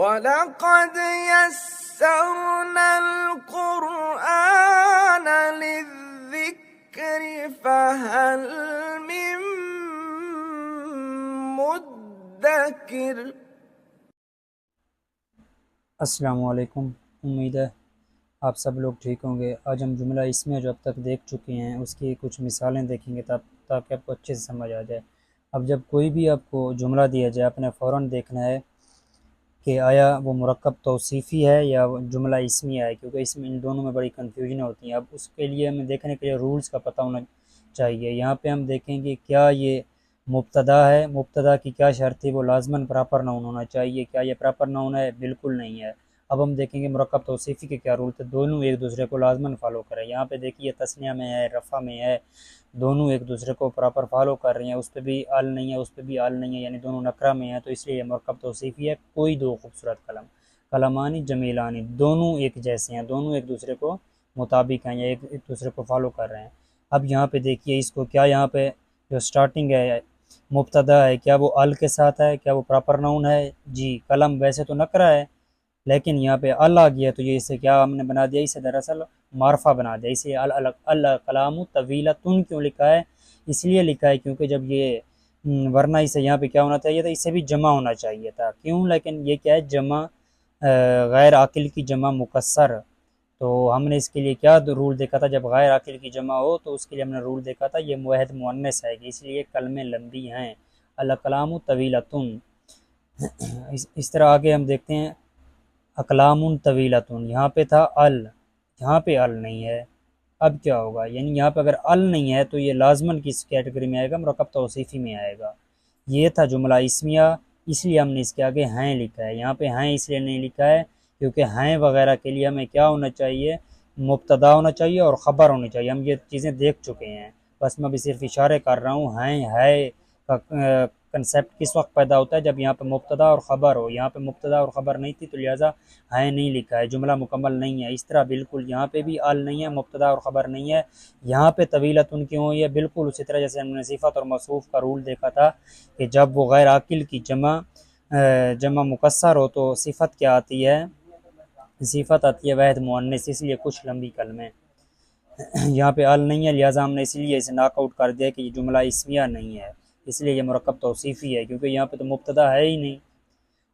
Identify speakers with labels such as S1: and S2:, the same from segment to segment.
S1: वलक़द यस्सरनल क़ुरआन लिज़्ज़िक्रि फ़हल मिन मुद्दकिर।
S2: अस्सलामु अलैकुम। उम्मीद है आप सब लोग ठीक होंगे। आज हम जुमला इसमें जो अब तक देख चुके हैं उसकी कुछ मिसालें देखेंगे ताकि आपको अच्छे से समझ आ जाए। अब जब कोई भी आपको जुमला दिया जाए आपने फ़ौरन देखना है कि आया वो मुरक्कब तौसीफ़ी है या वो जुमला इसमिया है, क्योंकि इसमें इन दोनों में बड़ी कन्फ्यूजन होती है। अब उसके लिए हमें देखने के लिए रूल्स का पता होना चाहिए। यहाँ पे हम देखेंगे क्या ये मुब्तदा है, मुब्तदा की क्या शर्त थी, वो लाजमन प्रॉपर नाउन होना चाहिए। क्या ये प्रॉपर नाउन है? बिल्कुल नहीं है। अब हम देखेंगे मुरक्कब तौसीफ़ी के क्या रूल थे, दोनों एक दूसरे को लाजमन फॉलो करें। यहाँ पे देखिए तस्निया में है, रफ़ा में है, दोनों एक दूसरे को प्रॉपर फॉलो कर रही हैं। उस पर भी आल नहीं है, उस पर भी आल नहीं है, यानी दोनों नकरा में है, तो इसलिए ये मुरक्कब तौसीफ़ी है। कोई दो खूबसूरत कलम, कलमानी जमीलानी, दोनों एक जैसे हैं, दोनों एक दूसरे को मुताबिक हैं या एक दूसरे को फॉलो कर रहे हैं। अब यहाँ पे देखिए इसको, क्या यहाँ पे जो स्टार्टिंग है मुब्तदा है, क्या वो अल के साथ है? क्या वो प्रॉपर नाउन है? जी। कलम वैसे तो नकरा है, लेकिन यहाँ पे अल आ गया तो ये इसे क्या हमने बना दिया, इसे दरअसल मारफा बना दिया। इसे अल अल अल कलामु तवीलतुन क्यों लिखा है? इसलिए लिखा है क्योंकि जब ये वरना इसे यहाँ पे क्या होना चाहिए था, इसे भी जमा होना चाहिए था। क्यों? लेकिन ये क्या है, जमा गैर आकिल की जमा मुकस्सर। तो हमने इसके लिए क्या रूल देखा था, जब गैर आकिल की जमा हो तो उसके लिए हमने रूल देखा था ये मुअहद मुअन्नस है, कि इसलिए कलमें लंबी हैं। अल कलामु तवीलतुन। इस तरह आगे हम देखते हैं अकलामुन तवीलतुन, यहाँ पे था अल, यहाँ पे अल नहीं है। अब क्या होगा, यानी यहाँ पे अगर अल नहीं है तो ये लाजमन किस कैटेगरी में आएगा? मुरक्कब तौसीफ़ी में आएगा। ये था जुमला इस्मिया, इसलिए हमने इसके आगे हैं लिखा है। यहाँ पे हैं इसलिए नहीं लिखा है क्योंकि हैं वगैरह के लिए हमें क्या होना चाहिए, मुब्तदा होना चाहिए और ख़बर होनी चाहिए। हम ये चीज़ें देख चुके हैं, बस मैं अभी सिर्फ इशारे कर रहा हूँ। हैं है का कंसेप्ट किस वक्त पैदा होता है, जब यहाँ पे मुब्तदा और ख़बर हो। यहाँ पे मुब्तदा और ख़बर नहीं थी तो लिहाजा है नहीं लिखा है, जुमला मुकम्मल नहीं है। इस तरह बिल्कुल यहाँ पे भी अल नहीं है, मुब्तदा और ख़बर नहीं है। यहाँ पे तवीलतुन क्यों हुई है? बिल्कुल उसी तरह जैसे हमने सिफ़त और मौसूफ़ का रूल देखा था कि जब वो गैर आकिल की जमा मुकस्सर हो तो सिफ़त क्या आती है? सिफ़त आती है वाहिद मुअन्नस, इसलिए कुछ लंबी कलमें। यहाँ पे अल नहीं है, लिहाजा हमने इसलिए इसे नॉकआउट कर दिया कि ये जुमला इस्मिया नहीं है, इसलिए ये मुरक्कब तौसीफ़ी है, क्योंकि यहाँ पे तो मुब्तदा है ही नहीं।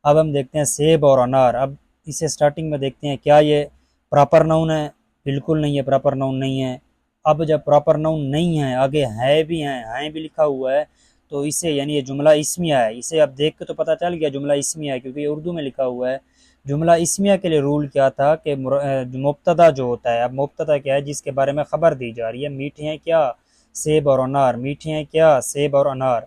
S2: अब हम देखते हैं सेब और अनार। अब इसे स्टार्टिंग में देखते हैं, क्या ये प्रॉपर नाउन है? बिल्कुल नहीं है, प्रॉपर नाउन नहीं है। अब जब प्रॉपर नाउन नहीं है, आगे है भी लिखा हुआ है, तो इसे यानी ये जुमला इस्मिया है। इसे अब देख के तो पता चल गया जुमला इस्मिया है, क्योंकि ये उर्दू में लिखा हुआ है। जुमला इस्मिया के लिए रूल क्या था कि मुब्तदा जो होता है, अब मुब्तदा क्या है? जिसके बारे में ख़बर दी जा रही है। मीठे हैं क्या? सेब और अनार। मीठे हैं क्या? सेब और अनार।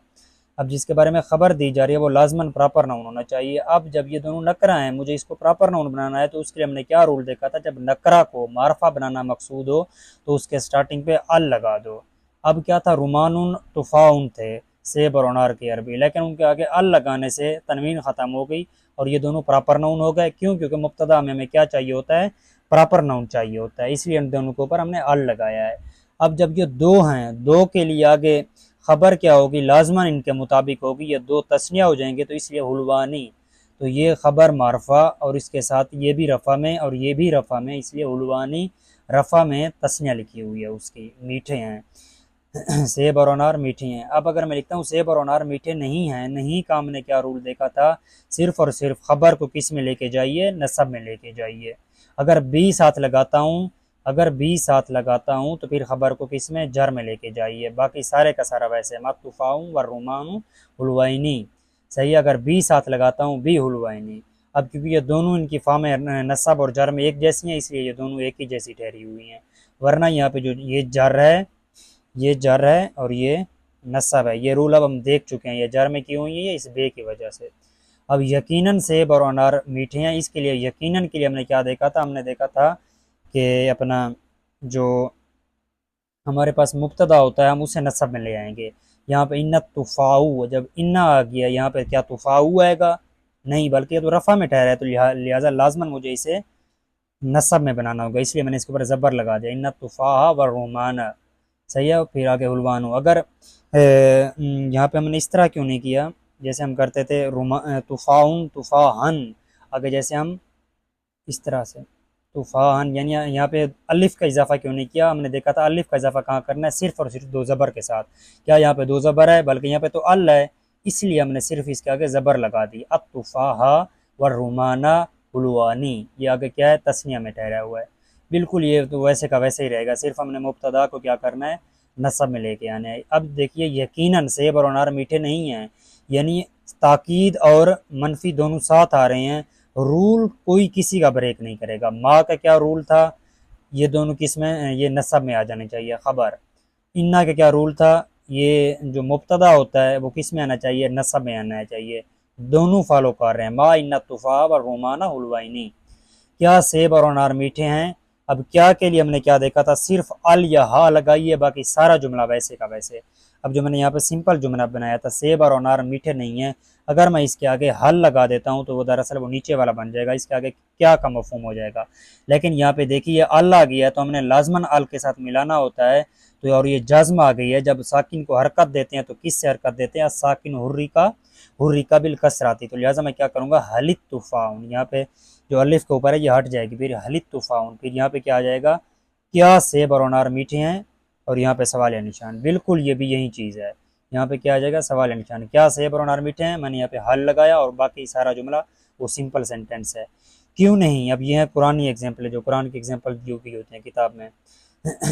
S2: अब जिसके बारे में ख़बर दी जा रही है वो लाजमन प्रॉपर नाउन होना चाहिए। अब जब ये दोनों नकरा हैं, मुझे इसको प्रॉपर नाउन बनाना है, तो उसके लिए हमने क्या रूल देखा था, जब नकरा को मारफा बनाना मकसूद हो तो उसके स्टार्टिंग पे अल लगा दो। अब क्या था, रुमानुन तुफ़ाउन थे सेब और अनार के अरबी, लेकिन उनके आगे अल लगाने से तनवीन ख़त्म हो गई और ये दोनों प्रॉपर नाउन हो गए। क्यों? क्योंकि मुब्तदा में हमें क्या चाहिए होता है, प्रॉपर नाउन चाहिए होता है, इसलिए इन दोनों के ऊपर हमने अल लगाया है। अब जब ये दो हैं, दो के लिए आगे खबर क्या होगी, लाजमन इनके मुताबिक होगी, ये दो तस्निया हो जाएंगे तो इसलिए हुलवानी। तो ये खबर मारफा और इसके साथ ये भी रफ़ा में और ये भी रफ़ा में, इसलिए हुलवानी रफ़ा में तस्निया लिखी हुई है उसकी। मीठे हैं सेब और अनार मीठे हैं। अब अगर मैं लिखता हूँ सेब और अनार मीठे नहीं हैं, नहीं का हमने क्या रूल देखा था, सिर्फ और सिर्फ खबर को किस में लेके जाइए, नसब में लेके जाइए। अगर बी साथ लगाता हूँ, अगर बी साथ लगाता हूँ तो फिर खबर को किस में, जर में लेके जाइए। बाकी सारे का सारा वैसे मकतुफ़ाऊँ व रुमानू हुलवाइनी, सही है। अगर बी साथ लगाता हूँ, बी हुलवाइनी। अब क्योंकि ये दोनों इनकी फार्म नसब और जर में एक जैसी हैं, इसलिए ये दोनों एक ही जैसी ठहरी हुई हैं। वरना यहाँ पे जो ये जर है, ये जर है और ये नसब है, ये रूल अब हम देख चुके हैं। ये जर में क्यों हुई है? इस बे की वजह से। अब यकीनन सेब और अनार मीठे हैं, इसके लिए यकीनन के लिए हमने क्या देखा था, हमने देखा था कि अपना जो हमारे पास मुब्तदा होता है हम उसे नसब में ले आएंगे। यहाँ पे इन्ना तुफ़ाऊ, जब इन्ना आ गया यहाँ पे क्या तुफ़ाऊ आएगा? नहीं, बल्कि ये तो रफ़ा में ठहरा है, तो लिहाजा लाजमन मुझे इसे नसब में बनाना होगा, इसलिए मैंने इसके ऊपर ज़बर लगा दिया, इन्ना तुफ़ाहा व रोमाना, सही है। फिर आगे हुलवानो। अगर यहाँ पे हमने इस तरह क्यों नहीं किया, जैसे हम करते थे रुमा तुफ़ाउन तुफ़ाहन। आगे जैसे हम इस तरह से तूफ़ान, यानी यहाँ पे अलिफ का इजाफा क्यों नहीं किया, हमने देखा था अलिफ का इजाफा कहाँ करना है, सिर्फ और सिर्फ दो ज़बर के साथ। क्या यहाँ पे दो ज़बर है, बल्कि यहाँ पे तो अल है, इसलिए हमने सिर्फ इसके आगे ज़बर लगा दी। अतुफ़ाहा व रुमाना हुलवानी, ये आगे क्या है, तस्निया में ठहरा हुआ है। बिल्कुल ये तो वैसे का वैसे ही रहेगा, सिर्फ हमने मुब्तदा को क्या करना है, नसब में लेके आना है। अब देखिए यकीनन सेब और अनार मीठे नहीं हैं, यानी ताकीद और मनफी दोनों साथ आ रहे हैं। रूल कोई किसी का ब्रेक नहीं करेगा। माँ का क्या रूल था, ये दोनों किस्में ये नसब में आ जानी चाहिए खबर। इन्ना का क्या रूल था, ये जो मुब्तदा होता है वो किस में आना चाहिए, नसब में आना चाहिए। दोनों फॉलो कर रहे हैं, माँ इन्ना तुफ़ा व रोमाना हुलवाइनी। क्या सेब और अनार मीठे हैं। अब क्या के लिए हमने क्या देखा था, सिर्फ अल या हा लगाइए, बाकी सारा जुमला वैसे का वैसे। अब जो मैंने यहाँ पे सिंपल जुमला बनाया था, सेब और अनार मीठे नहीं हैं, अगर मैं इसके आगे हल लगा देता हूँ तो वो दरअसल वो नीचे वाला बन जाएगा, इसके आगे क्या का मफहूम हो जाएगा। लेकिन यहाँ पे देखिए अल आ गया है तो हमने लाजमन अल के साथ मिलाना होता है। तो और ये जज्म आ गई है, जब साकिन को हरकत देते हैं तो किससे हरकत देते हैं, साकिन हुर्री का बिल कसराती। तो लिहाजा मैं क्या करूँगा, हलित तूफ़ाउन, यहाँ पे जो अलिफ के ऊपर है ये हट जाएगी, फिर हलित तूफ़ाउन, फिर यहाँ पे क्या आ जाएगा, क्या सेब और अनार मीठे हैं, और यहाँ पे सवाल या निशान। बिल्कुल ये भी यही चीज़ है, यहाँ पे क्या आ जाएगा, सवाल या निशान। क्या सेब और अनार मीठे हैं, मैंने यहाँ पे हल लगाया और बाकी सारा जुमला वो सिंपल सेंटेंस है। क्यों नहीं, अब ये है कुरानी एग्जाम्पल है, जो कुरान के एग्जाम्पल जो भी होते हैं किताब में।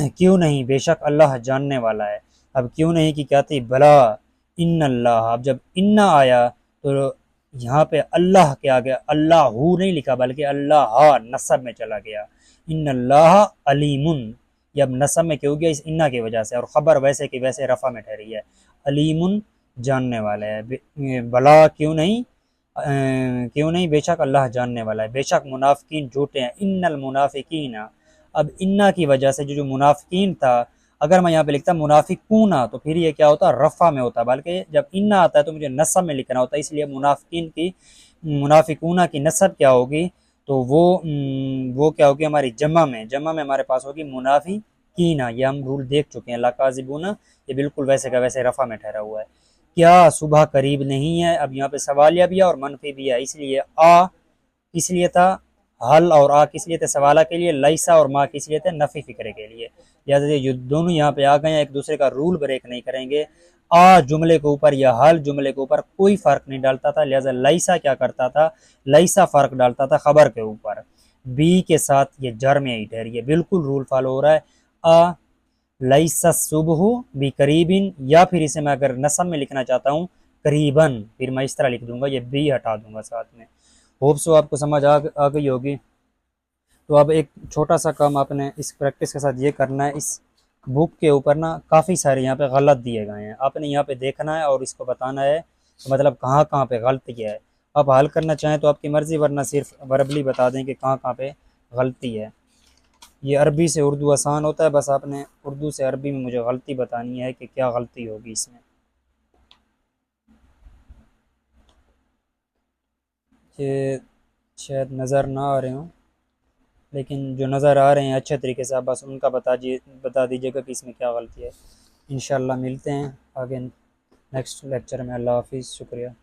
S2: क्यों नहीं, बेशक अल्लाह जानने वाला है। अब क्यों नहीं की क्या थी, भला इन अल्लाह। अब जब इन्ना आया तो यहाँ पे अल्लाह के आगे अल्लाह नहीं लिखा, बल्कि अल्लाह नसब में चला गया। इन अल्लाह अलीमुन, ये अब नसब में क्यों गया, इस इन्ना की वजह से, और ख़बर वैसे की वैसे रफ़ा में ठहरी है, अलीमुन जानने वाला है। भला क्यों नहीं, बेशक अल्लाह जानने वाला है। बेशक मुनाफिकीन झूठे हैं, इन्नल मुनाफिकीन। अब इन्ना की वजह से जो मुनाफिकीन था, अगर मैं यहाँ पे लिखता मुनाफिकूना तो फिर ये क्या होता, रफ़ा में होता, बल्कि जब इन्ना आता है तो मुझे नसब में लिखना होता है, इसलिए मुनाफिकीन की मुनाफिकूना की नसब क्या होगी, तो वो क्या होगी हमारी जमा में हमारे पास होगी मुनाफिकीना। ये हम रूल देख चुके हैं, लाकाज़िबूना, ये बिल्कुल वैसे का वैसे रफ़ा में ठहरा हुआ है। क्या सुबह करीब नहीं है, अब यहाँ पे सवालिया भी है और मनफी भी है, इसलिए आ किस लिए था, हल और आ किस लिए थे, सवाला के लिए, लैसा और माँ किस लिए थे, नफ़ी फ़िक्र के लिए। लिहाजा ये दोनों यहाँ पे आ गए हैं, एक दूसरे का रूल ब्रेक नहीं करेंगे। आ जुमले के ऊपर या हल जुमले के ऊपर कोई फ़र्क नहीं डालता था, लिहाजा लैसा क्या करता था, लैसा फ़र्क डालता था खबर के ऊपर। बी के साथ ये जर में ही ठहरी है, बिल्कुल रूल फॉलो हो रहा है। आ लैसा सुबह बी करीबिन, या फिर इसे मैं अगर नसब में लिखना चाहता हूँ करीबन, फिर मैं इस तरह लिख दूंगा, ये बी हटा दूंगा साथ में। होप सो आपको समझ आ गई होगी। तो अब एक छोटा सा काम आपने इस प्रैक्टिस के साथ ये करना है, इस बुक के ऊपर ना काफ़ी सारे यहाँ पे गलत दिए गए हैं, आपने यहाँ पे देखना है और इसको बताना है तो मतलब कहाँ कहाँ पे गलती किया है। आप हल करना चाहें तो आपकी मर्ज़ी, वरना सिर्फ वर्बली बता दें कि कहाँ कहाँ पे गलती है। ये अरबी से उर्दू आसान होता है, बस आपने उर्दू से अरबी में मुझे गलती बतानी है कि क्या गलती होगी इसमें। ये शायद नज़र ना आ रहे हों, लेकिन जो नज़र आ रहे हैं अच्छे तरीके से आप बस उनका बता दीजिएगा कि इसमें क्या गलती है। इंशाल्लाह मिलते हैं आगे नेक्स्ट लेक्चर में। अल्लाह हाफिज़, शुक्रिया।